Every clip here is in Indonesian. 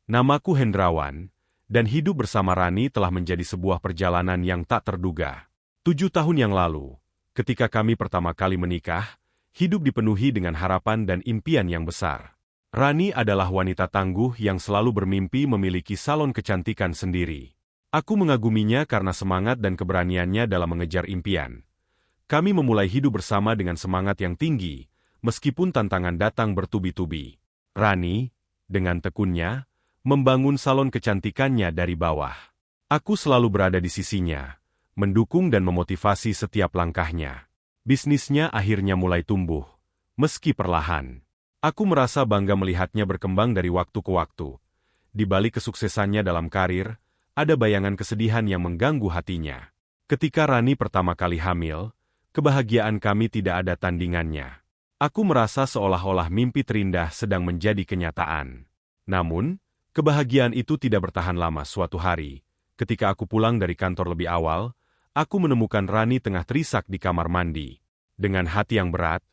Namaku Hendrawan, dan hidup bersama Rani telah menjadi sebuah perjalanan yang tak terduga. 7 tahun yang lalu, ketika kami pertama kali menikah, hidup dipenuhi dengan harapan dan impian yang besar. Rani adalah wanita tangguh yang selalu bermimpi memiliki salon kecantikan sendiri. Aku mengaguminya karena semangat dan keberaniannya dalam mengejar impian. Kami memulai hidup bersama dengan semangat yang tinggi, meskipun tantangan datang bertubi-tubi. Rani, dengan tekunnya, membangun salon kecantikannya dari bawah. Aku selalu berada di sisinya, mendukung dan memotivasi setiap langkahnya. Bisnisnya akhirnya mulai tumbuh, meski perlahan. Aku merasa bangga melihatnya berkembang dari waktu ke waktu. Di balik kesuksesannya dalam karir, ada bayangan kesedihan yang mengganggu hatinya. Ketika Rani pertama kali hamil, kebahagiaan kami tidak ada tandingannya. Aku merasa seolah-olah mimpi terindah sedang menjadi kenyataan. Namun, kebahagiaan itu tidak bertahan lama. Suatu hari, ketika aku pulang dari kantor lebih awal, aku menemukan Rani tengah terisak di kamar mandi. Dengan hati yang berat,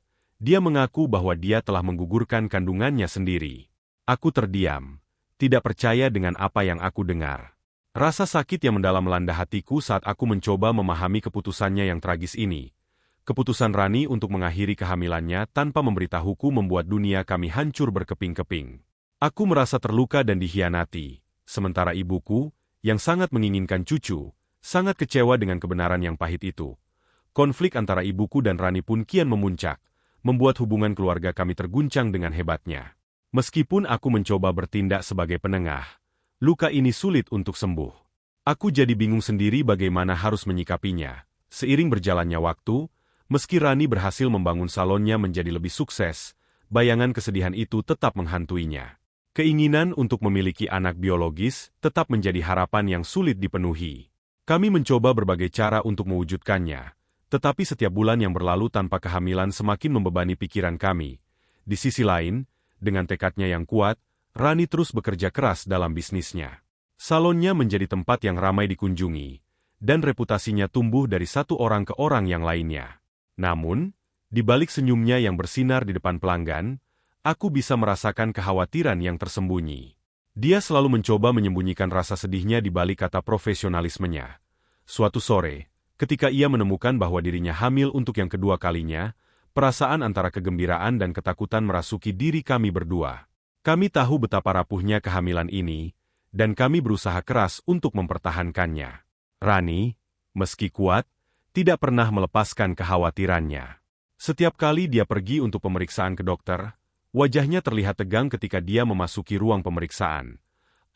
dia mengaku bahwa dia telah menggugurkan kandungannya sendiri. Aku terdiam, tidak percaya dengan apa yang aku dengar. Rasa sakit yang mendalam melanda hatiku saat aku mencoba memahami keputusannya yang tragis ini. Keputusan Rani untuk mengakhiri kehamilannya tanpa memberitahuku membuat dunia kami hancur berkeping-keping. Aku merasa terluka dan dikhianati, sementara ibuku, yang sangat menginginkan cucu, sangat kecewa dengan kebenaran yang pahit itu. Konflik antara ibuku dan Rani pun kian memuncak, membuat hubungan keluarga kami terguncang dengan hebatnya. Meskipun aku mencoba bertindak sebagai penengah, luka ini sulit untuk sembuh. Aku jadi bingung sendiri bagaimana harus menyikapinya. Seiring berjalannya waktu, meski Rani berhasil membangun salonnya menjadi lebih sukses, bayangan kesedihan itu tetap menghantuinya. Keinginan untuk memiliki anak biologis tetap menjadi harapan yang sulit dipenuhi. Kami mencoba berbagai cara untuk mewujudkannya, tetapi setiap bulan yang berlalu tanpa kehamilan semakin membebani pikiran kami. Di sisi lain, dengan tekadnya yang kuat, Rani terus bekerja keras dalam bisnisnya. Salonnya menjadi tempat yang ramai dikunjungi, dan reputasinya tumbuh dari satu orang ke orang yang lainnya. Namun, di balik senyumnya yang bersinar di depan pelanggan, aku bisa merasakan kekhawatiran yang tersembunyi. Dia selalu mencoba menyembunyikan rasa sedihnya di balik kata profesionalismenya. Suatu sore, ketika ia menemukan bahwa dirinya hamil untuk yang kedua kalinya, perasaan antara kegembiraan dan ketakutan merasuki diri kami berdua. Kami tahu betapa rapuhnya kehamilan ini, dan kami berusaha keras untuk mempertahankannya. Rani, meski kuat, tidak pernah melepaskan kekhawatirannya. Setiap kali dia pergi untuk pemeriksaan ke dokter, wajahnya terlihat tegang ketika dia memasuki ruang pemeriksaan.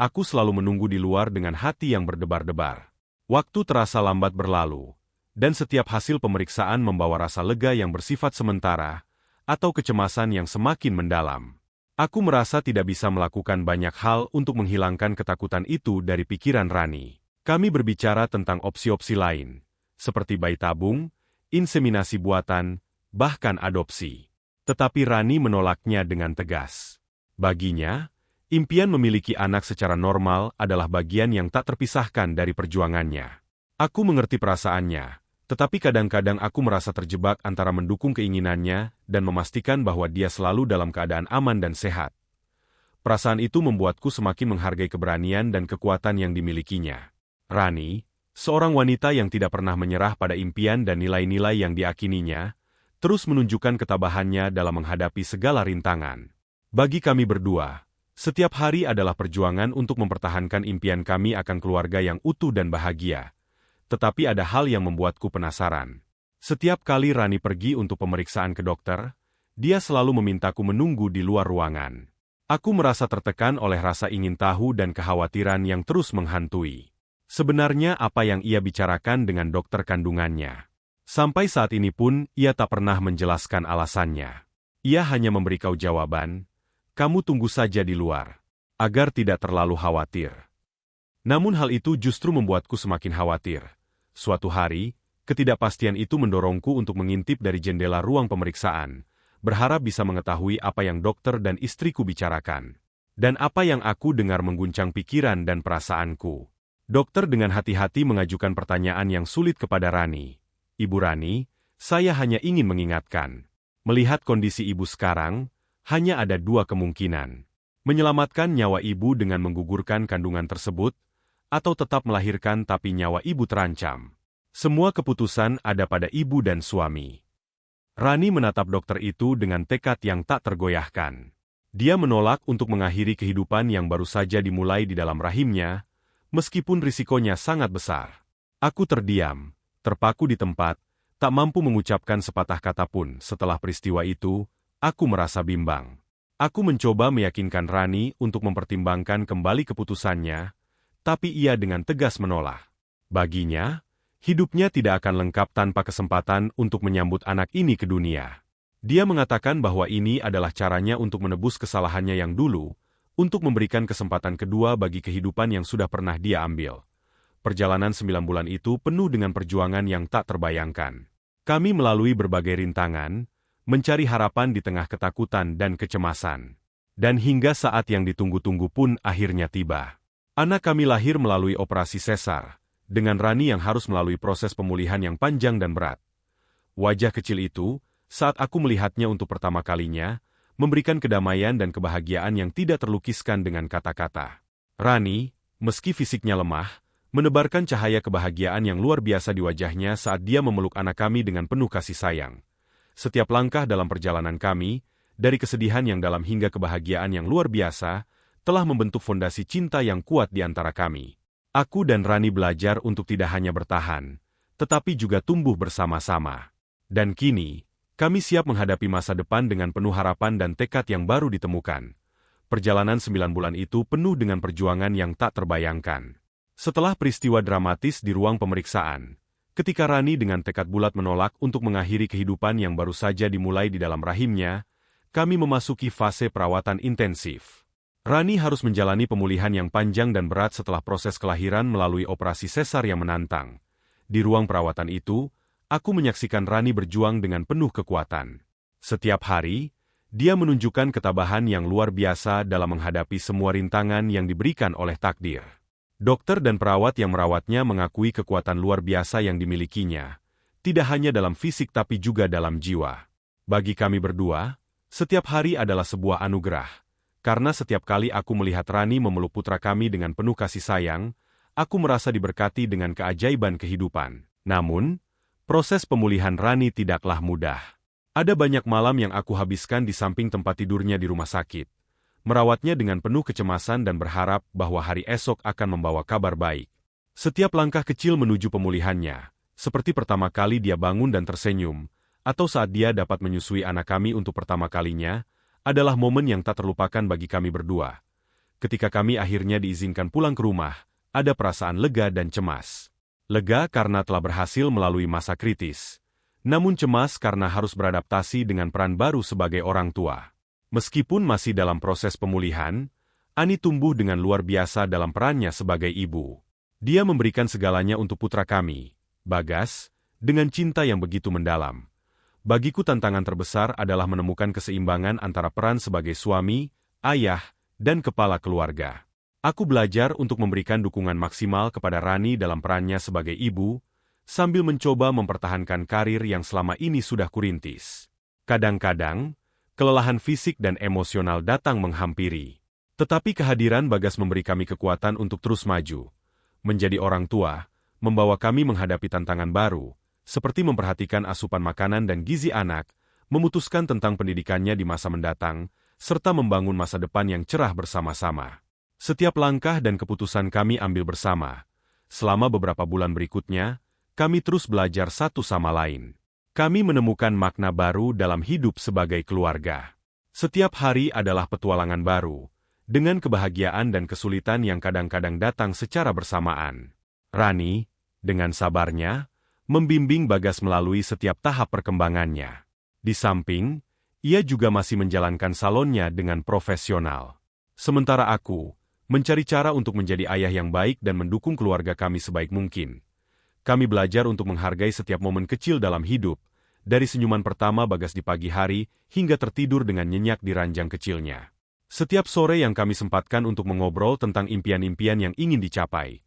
Aku selalu menunggu di luar dengan hati yang berdebar-debar. Waktu terasa lambat berlalu, dan setiap hasil pemeriksaan membawa rasa lega yang bersifat sementara, atau kecemasan yang semakin mendalam. Aku merasa tidak bisa melakukan banyak hal untuk menghilangkan ketakutan itu dari pikiran Rani. Kami berbicara tentang opsi-opsi lain, seperti bayi tabung, inseminasi buatan, bahkan adopsi. Tetapi Rani menolaknya dengan tegas. Baginya, impian memiliki anak secara normal adalah bagian yang tak terpisahkan dari perjuangannya. Aku mengerti perasaannya, tetapi kadang-kadang aku merasa terjebak antara mendukung keinginannya dan memastikan bahwa dia selalu dalam keadaan aman dan sehat. Perasaan itu membuatku semakin menghargai keberanian dan kekuatan yang dimilikinya. Rani, seorang wanita yang tidak pernah menyerah pada impian dan nilai-nilai yang diakininya, terus menunjukkan ketabahannya dalam menghadapi segala rintangan. Bagi kami berdua, setiap hari adalah perjuangan untuk mempertahankan impian kami akan keluarga yang utuh dan bahagia. Tetapi ada hal yang membuatku penasaran. Setiap kali Rani pergi untuk pemeriksaan ke dokter, dia selalu memintaku menunggu di luar ruangan. Aku merasa tertekan oleh rasa ingin tahu dan kekhawatiran yang terus menghantui. Sebenarnya apa yang ia bicarakan dengan dokter kandungannya? Sampai saat ini pun, ia tak pernah menjelaskan alasannya. Ia hanya memberiku jawaban, "Kamu tunggu saja di luar, agar tidak terlalu khawatir." Namun hal itu justru membuatku semakin khawatir. Suatu hari, ketidakpastian itu mendorongku untuk mengintip dari jendela ruang pemeriksaan, berharap bisa mengetahui apa yang dokter dan istriku bicarakan. Dan apa yang aku dengar mengguncang pikiran dan perasaanku. Dokter dengan hati-hati mengajukan pertanyaan yang sulit kepada Rani. "Ibu Rani, saya hanya ingin mengingatkan. Melihat kondisi ibu sekarang, hanya ada 2 kemungkinan. menyelamatkan nyawa ibu dengan menggugurkan kandungan tersebut, atau tetap melahirkan tapi nyawa ibu terancam. Semua keputusan ada pada ibu dan suami. Rani menatap dokter itu dengan tekad yang tak tergoyahkan. Dia menolak untuk mengakhiri kehidupan yang baru saja dimulai di dalam rahimnya, meskipun risikonya sangat besar. Aku terdiam, terpaku di tempat, tak mampu mengucapkan sepatah kata pun. Setelah peristiwa itu, aku merasa bimbang. Aku mencoba meyakinkan Rani untuk mempertimbangkan kembali keputusannya, tapi ia dengan tegas menolak. Baginya, hidupnya tidak akan lengkap tanpa kesempatan untuk menyambut anak ini ke dunia. Dia mengatakan bahwa ini adalah caranya untuk menebus kesalahannya yang dulu, untuk memberikan kesempatan kedua bagi kehidupan yang sudah pernah dia ambil. Perjalanan 9 bulan itu penuh dengan perjuangan yang tak terbayangkan. Kami melalui berbagai rintangan, mencari harapan di tengah ketakutan dan kecemasan. Dan hingga saat yang ditunggu-tunggu pun akhirnya tiba. Anak kami lahir melalui operasi sesar, dengan Rani yang harus melalui proses pemulihan yang panjang dan berat. Wajah kecil itu, saat aku melihatnya untuk pertama kalinya, memberikan kedamaian dan kebahagiaan yang tidak terlukiskan dengan kata-kata. Rani, meski fisiknya lemah, menebarkan cahaya kebahagiaan yang luar biasa di wajahnya saat dia memeluk anak kami dengan penuh kasih sayang. Setiap langkah dalam perjalanan kami, dari kesedihan yang dalam hingga kebahagiaan yang luar biasa, telah membentuk fondasi cinta yang kuat di antara kami. Aku dan Rani belajar untuk tidak hanya bertahan, tetapi juga tumbuh bersama-sama. Dan kini, kami siap menghadapi masa depan dengan penuh harapan dan tekad yang baru ditemukan. Perjalanan 9 bulan itu penuh dengan perjuangan yang tak terbayangkan. Setelah peristiwa dramatis di ruang pemeriksaan, ketika Rani dengan tekad bulat menolak untuk mengakhiri kehidupan yang baru saja dimulai di dalam rahimnya, kami memasuki fase perawatan intensif. Rani harus menjalani pemulihan yang panjang dan berat setelah proses kelahiran melalui operasi sesar yang menantang. Di ruang perawatan itu, aku menyaksikan Rani berjuang dengan penuh kekuatan. Setiap hari, dia menunjukkan ketabahan yang luar biasa dalam menghadapi semua rintangan yang diberikan oleh takdir. Dokter dan perawat yang merawatnya mengakui kekuatan luar biasa yang dimilikinya, tidak hanya dalam fisik tapi juga dalam jiwa. Bagi kami berdua, setiap hari adalah sebuah anugerah, karena setiap kali aku melihat Rani memeluk putra kami dengan penuh kasih sayang, aku merasa diberkati dengan keajaiban kehidupan. Namun, proses pemulihan Rani tidaklah mudah. Ada banyak malam yang aku habiskan di samping tempat tidurnya di rumah sakit, merawatnya dengan penuh kecemasan dan berharap bahwa hari esok akan membawa kabar baik. Setiap langkah kecil menuju pemulihannya, seperti pertama kali dia bangun dan tersenyum, atau saat dia dapat menyusui anak kami untuk pertama kalinya, adalah momen yang tak terlupakan bagi kami berdua. Ketika kami akhirnya diizinkan pulang ke rumah, ada perasaan lega dan cemas. Lega karena telah berhasil melalui masa kritis, namun cemas karena harus beradaptasi dengan peran baru sebagai orang tua. Meskipun masih dalam proses pemulihan, Ani tumbuh dengan luar biasa dalam perannya sebagai ibu. Dia memberikan segalanya untuk putra kami, Bagas, dengan cinta yang begitu mendalam. Bagiku tantangan terbesar adalah menemukan keseimbangan antara peran sebagai suami, ayah, dan kepala keluarga. Aku belajar untuk memberikan dukungan maksimal kepada Rani dalam perannya sebagai ibu, sambil mencoba mempertahankan karir yang selama ini sudah kurintis. Kadang-kadang, kelelahan fisik dan emosional datang menghampiri. Tetapi kehadiran Bagas memberi kami kekuatan untuk terus maju. Menjadi orang tua, membawa kami menghadapi tantangan baru, seperti memperhatikan asupan makanan dan gizi anak, memutuskan tentang pendidikannya di masa mendatang, serta membangun masa depan yang cerah bersama-sama. Setiap langkah dan keputusan kami ambil bersama. Selama beberapa bulan berikutnya, kami terus belajar satu sama lain. Kami menemukan makna baru dalam hidup sebagai keluarga. Setiap hari adalah petualangan baru, dengan kebahagiaan dan kesulitan yang kadang-kadang datang secara bersamaan. Rani, dengan sabarnya, membimbing Bagas melalui setiap tahap perkembangannya. Di samping, ia juga masih menjalankan salonnya dengan profesional. Sementara aku, mencari cara untuk menjadi ayah yang baik dan mendukung keluarga kami sebaik mungkin. Kami belajar untuk menghargai setiap momen kecil dalam hidup, dari senyuman pertama Bagas di pagi hari hingga tertidur dengan nyenyak di ranjang kecilnya. Setiap sore yang kami sempatkan untuk mengobrol tentang impian-impian yang ingin dicapai.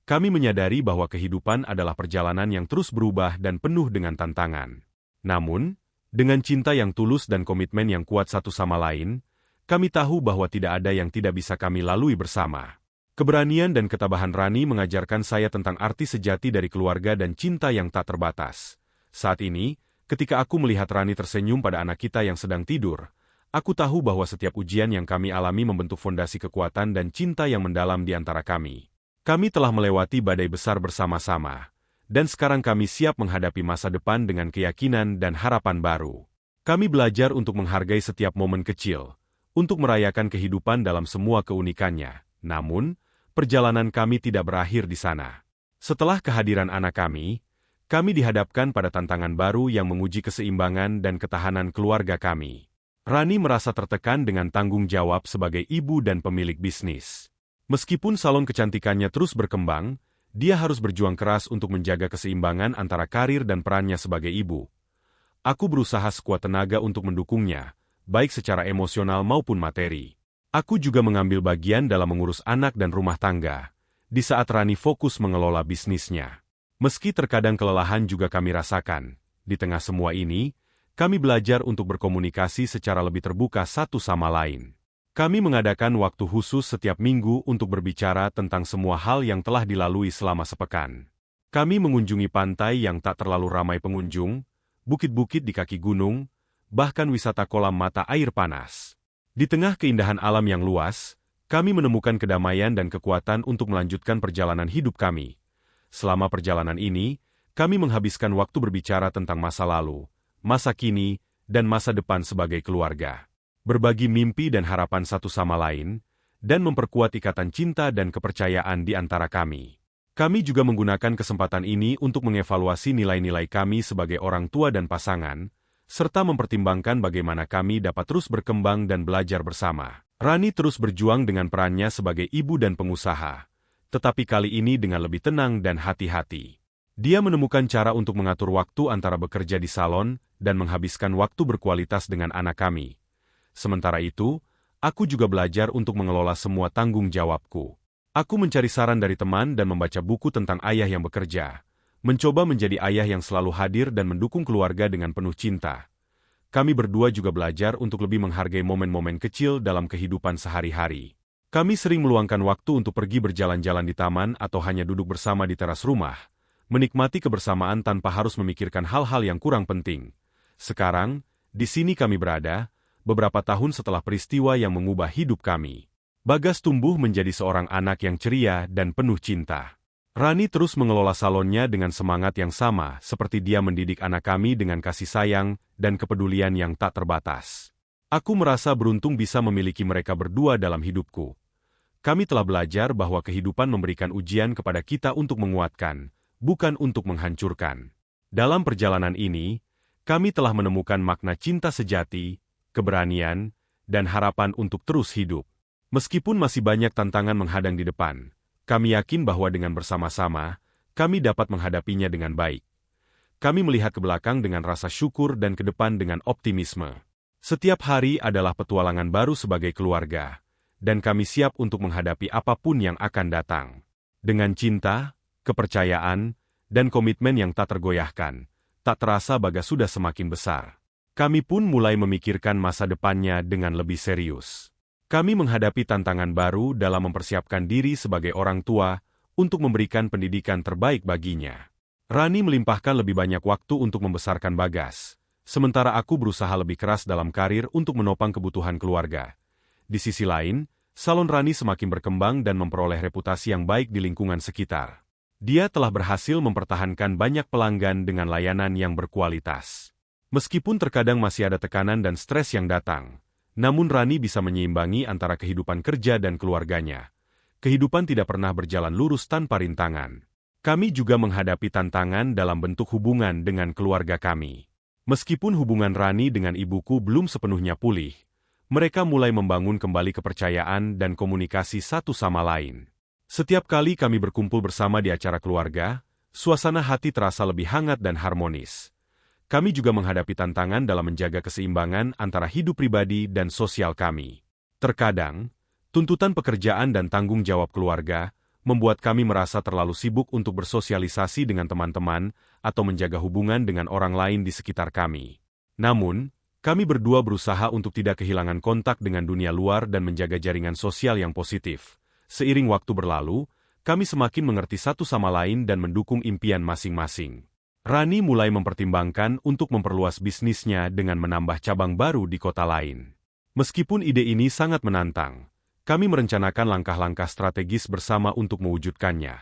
Kami menyadari bahwa kehidupan adalah perjalanan yang terus berubah dan penuh dengan tantangan. Namun, dengan cinta yang tulus dan komitmen yang kuat satu sama lain, Kami tahu bahwa tidak ada yang tidak bisa kami lalui bersama. Keberanian dan ketabahan Rani mengajarkan saya tentang arti sejati dari keluarga dan cinta yang tak terbatas. Saat ini, ketika aku melihat Rani tersenyum pada anak kita yang sedang tidur, aku tahu bahwa setiap ujian yang kami alami membentuk fondasi kekuatan dan cinta yang mendalam di antara kami. Kami telah melewati badai besar bersama-sama, dan sekarang kami siap menghadapi masa depan dengan keyakinan dan harapan baru. Kami belajar untuk menghargai setiap momen kecil, untuk merayakan kehidupan dalam semua keunikannya. Namun, perjalanan kami tidak berakhir di sana. Setelah kehadiran anak kami dihadapkan pada tantangan baru yang menguji keseimbangan dan ketahanan keluarga kami. Rani merasa tertekan dengan tanggung jawab sebagai ibu dan pemilik bisnis. Meskipun salon kecantikannya terus berkembang, dia harus berjuang keras untuk menjaga keseimbangan antara karir dan perannya sebagai ibu. Aku berusaha sekuat tenaga untuk mendukungnya, baik secara emosional maupun materi. Aku juga mengambil bagian dalam mengurus anak dan rumah tangga, di saat Rani fokus mengelola bisnisnya. Meski terkadang kelelahan juga kami rasakan, di tengah semua ini, kami belajar untuk berkomunikasi secara lebih terbuka satu sama lain. Kami mengadakan waktu khusus setiap minggu untuk berbicara tentang semua hal yang telah dilalui selama sepekan. Kami mengunjungi pantai yang tak terlalu ramai pengunjung, bukit-bukit di kaki gunung, bahkan wisata kolam mata air panas. Di tengah keindahan alam yang luas, kami menemukan kedamaian dan kekuatan untuk melanjutkan perjalanan hidup kami. Selama perjalanan ini, kami menghabiskan waktu berbicara tentang masa lalu, masa kini, dan masa depan sebagai keluarga. Berbagi mimpi dan harapan satu sama lain, dan memperkuat ikatan cinta dan kepercayaan di antara kami. Kami juga menggunakan kesempatan ini untuk mengevaluasi nilai-nilai kami sebagai orang tua dan pasangan, serta mempertimbangkan bagaimana kami dapat terus berkembang dan belajar bersama. Rani terus berjuang dengan perannya sebagai ibu dan pengusaha, tetapi kali ini dengan lebih tenang dan hati-hati. Dia menemukan cara untuk mengatur waktu antara bekerja di salon dan menghabiskan waktu berkualitas dengan anak kami. Sementara itu, aku juga belajar untuk mengelola semua tanggung jawabku. Aku mencari saran dari teman dan membaca buku tentang ayah yang bekerja, mencoba menjadi ayah yang selalu hadir dan mendukung keluarga dengan penuh cinta. Kami berdua juga belajar untuk lebih menghargai momen-momen kecil dalam kehidupan sehari-hari. Kami sering meluangkan waktu untuk pergi berjalan-jalan di taman atau hanya duduk bersama di teras rumah, menikmati kebersamaan tanpa harus memikirkan hal-hal yang kurang penting. Sekarang, di sini kami berada, beberapa tahun setelah peristiwa yang mengubah hidup kami. Bagas tumbuh menjadi seorang anak yang ceria dan penuh cinta. Rani terus mengelola salonnya dengan semangat yang sama seperti dia mendidik anak kami dengan kasih sayang dan kepedulian yang tak terbatas. Aku merasa beruntung bisa memiliki mereka berdua dalam hidupku. Kami telah belajar bahwa kehidupan memberikan ujian kepada kita untuk menguatkan, bukan untuk menghancurkan. Dalam perjalanan ini, kami telah menemukan makna cinta sejati, keberanian, dan harapan untuk terus hidup. Meskipun masih banyak tantangan menghadang di depan, kami yakin bahwa dengan bersama-sama, kami dapat menghadapinya dengan baik. Kami melihat ke belakang dengan rasa syukur dan ke depan dengan optimisme. Setiap hari adalah petualangan baru sebagai keluarga, dan kami siap untuk menghadapi apapun yang akan datang. Dengan cinta, kepercayaan, dan komitmen yang tak tergoyahkan, tak terasa Bagas sudah semakin besar. Kami pun mulai memikirkan masa depannya dengan lebih serius. Kami menghadapi tantangan baru dalam mempersiapkan diri sebagai orang tua untuk memberikan pendidikan terbaik baginya. Rani melimpahkan lebih banyak waktu untuk membesarkan Bagas, sementara aku berusaha lebih keras dalam karir untuk menopang kebutuhan keluarga. Di sisi lain, salon Rani semakin berkembang dan memperoleh reputasi yang baik di lingkungan sekitar. Dia telah berhasil mempertahankan banyak pelanggan dengan layanan yang berkualitas. Meskipun terkadang masih ada tekanan dan stres yang datang, namun Rani bisa menyeimbangi antara kehidupan kerja dan keluarganya. Kehidupan tidak pernah berjalan lurus tanpa rintangan. Kami juga menghadapi tantangan dalam bentuk hubungan dengan keluarga kami. Meskipun hubungan Rani dengan ibuku belum sepenuhnya pulih, mereka mulai membangun kembali kepercayaan dan komunikasi satu sama lain. Setiap kali kami berkumpul bersama di acara keluarga, suasana hati terasa lebih hangat dan harmonis. Kami juga menghadapi tantangan dalam menjaga keseimbangan antara hidup pribadi dan sosial kami. Terkadang, tuntutan pekerjaan dan tanggung jawab keluarga membuat kami merasa terlalu sibuk untuk bersosialisasi dengan teman-teman atau menjaga hubungan dengan orang lain di sekitar kami. Namun, Kami berdua berusaha untuk tidak kehilangan kontak dengan dunia luar dan menjaga jaringan sosial yang positif. Seiring waktu berlalu, kami semakin mengerti satu sama lain dan mendukung impian masing-masing. Rani mulai mempertimbangkan untuk memperluas bisnisnya dengan menambah cabang baru di kota lain. Meskipun ide ini sangat menantang, kami merencanakan langkah-langkah strategis bersama untuk mewujudkannya.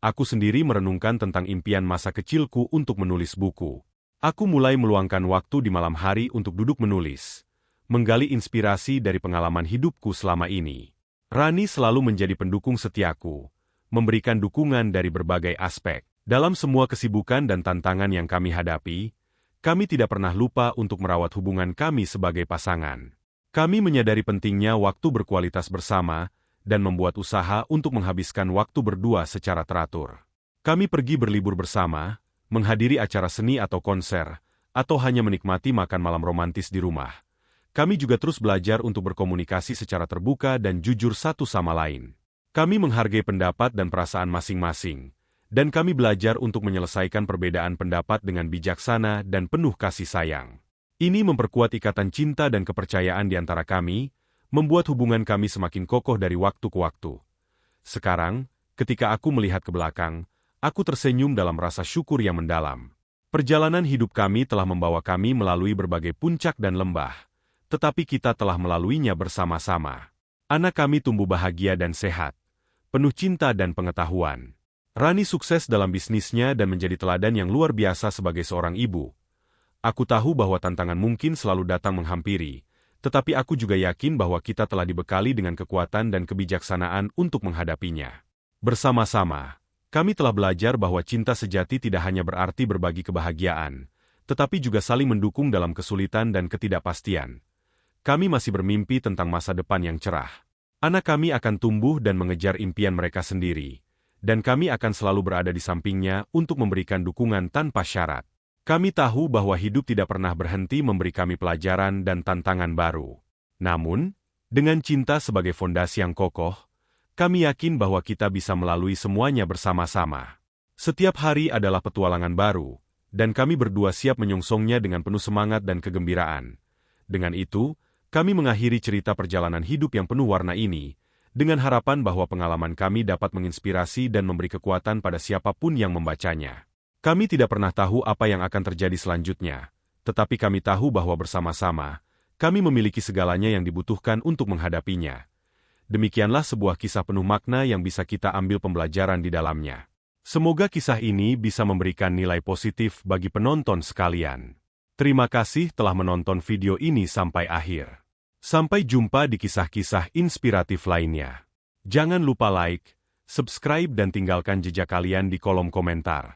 Aku sendiri merenungkan tentang impian masa kecilku untuk menulis buku. Aku mulai meluangkan waktu di malam hari untuk duduk menulis, menggali inspirasi dari pengalaman hidupku selama ini. Rani selalu menjadi pendukung setiaku, memberikan dukungan dari berbagai aspek. Dalam semua kesibukan dan tantangan yang kami hadapi, kami tidak pernah lupa untuk merawat hubungan kami sebagai pasangan. Kami menyadari pentingnya waktu berkualitas bersama dan membuat usaha untuk menghabiskan waktu berdua secara teratur. Kami pergi berlibur bersama, menghadiri acara seni atau konser, atau hanya menikmati makan malam romantis di rumah. Kami juga terus belajar untuk berkomunikasi secara terbuka dan jujur satu sama lain. Kami menghargai pendapat dan perasaan masing-masing, dan kami belajar untuk menyelesaikan perbedaan pendapat dengan bijaksana dan penuh kasih sayang. Ini memperkuat ikatan cinta dan kepercayaan di antara kami, membuat hubungan kami semakin kokoh dari waktu ke waktu. Sekarang, ketika aku melihat ke belakang, aku tersenyum dalam rasa syukur yang mendalam. Perjalanan hidup kami telah membawa kami melalui berbagai puncak dan lembah, tetapi kita telah melaluinya bersama-sama. Anak kami tumbuh bahagia dan sehat, penuh cinta dan pengetahuan. Rani sukses dalam bisnisnya dan menjadi teladan yang luar biasa sebagai seorang ibu. Aku tahu bahwa tantangan mungkin selalu datang menghampiri, tetapi aku juga yakin bahwa kita telah dibekali dengan kekuatan dan kebijaksanaan untuk menghadapinya. Bersama-sama, kami telah belajar bahwa cinta sejati tidak hanya berarti berbagi kebahagiaan, tetapi juga saling mendukung dalam kesulitan dan ketidakpastian. Kami masih bermimpi tentang masa depan yang cerah. Anak kami akan tumbuh dan mengejar impian mereka sendiri, dan kami akan selalu berada di sampingnya untuk memberikan dukungan tanpa syarat. Kami tahu bahwa hidup tidak pernah berhenti memberi kami pelajaran dan tantangan baru. Namun, dengan cinta sebagai fondasi yang kokoh, kami yakin bahwa kita bisa melalui semuanya bersama-sama. Setiap hari adalah petualangan baru, dan kami berdua siap menyongsongnya dengan penuh semangat dan kegembiraan. Dengan itu, kami mengakhiri cerita perjalanan hidup yang penuh warna ini, dengan harapan bahwa pengalaman kami dapat menginspirasi dan memberi kekuatan pada siapapun yang membacanya. Kami tidak pernah tahu apa yang akan terjadi selanjutnya, tetapi kami tahu bahwa bersama-sama, kami memiliki segalanya yang dibutuhkan untuk menghadapinya. Demikianlah sebuah kisah penuh makna yang bisa kita ambil pembelajaran di dalamnya. Semoga kisah ini bisa memberikan nilai positif bagi penonton sekalian. Terima kasih telah menonton video ini sampai akhir. Sampai jumpa di kisah-kisah inspiratif lainnya. Jangan lupa like, subscribe dan tinggalkan jejak kalian di kolom komentar.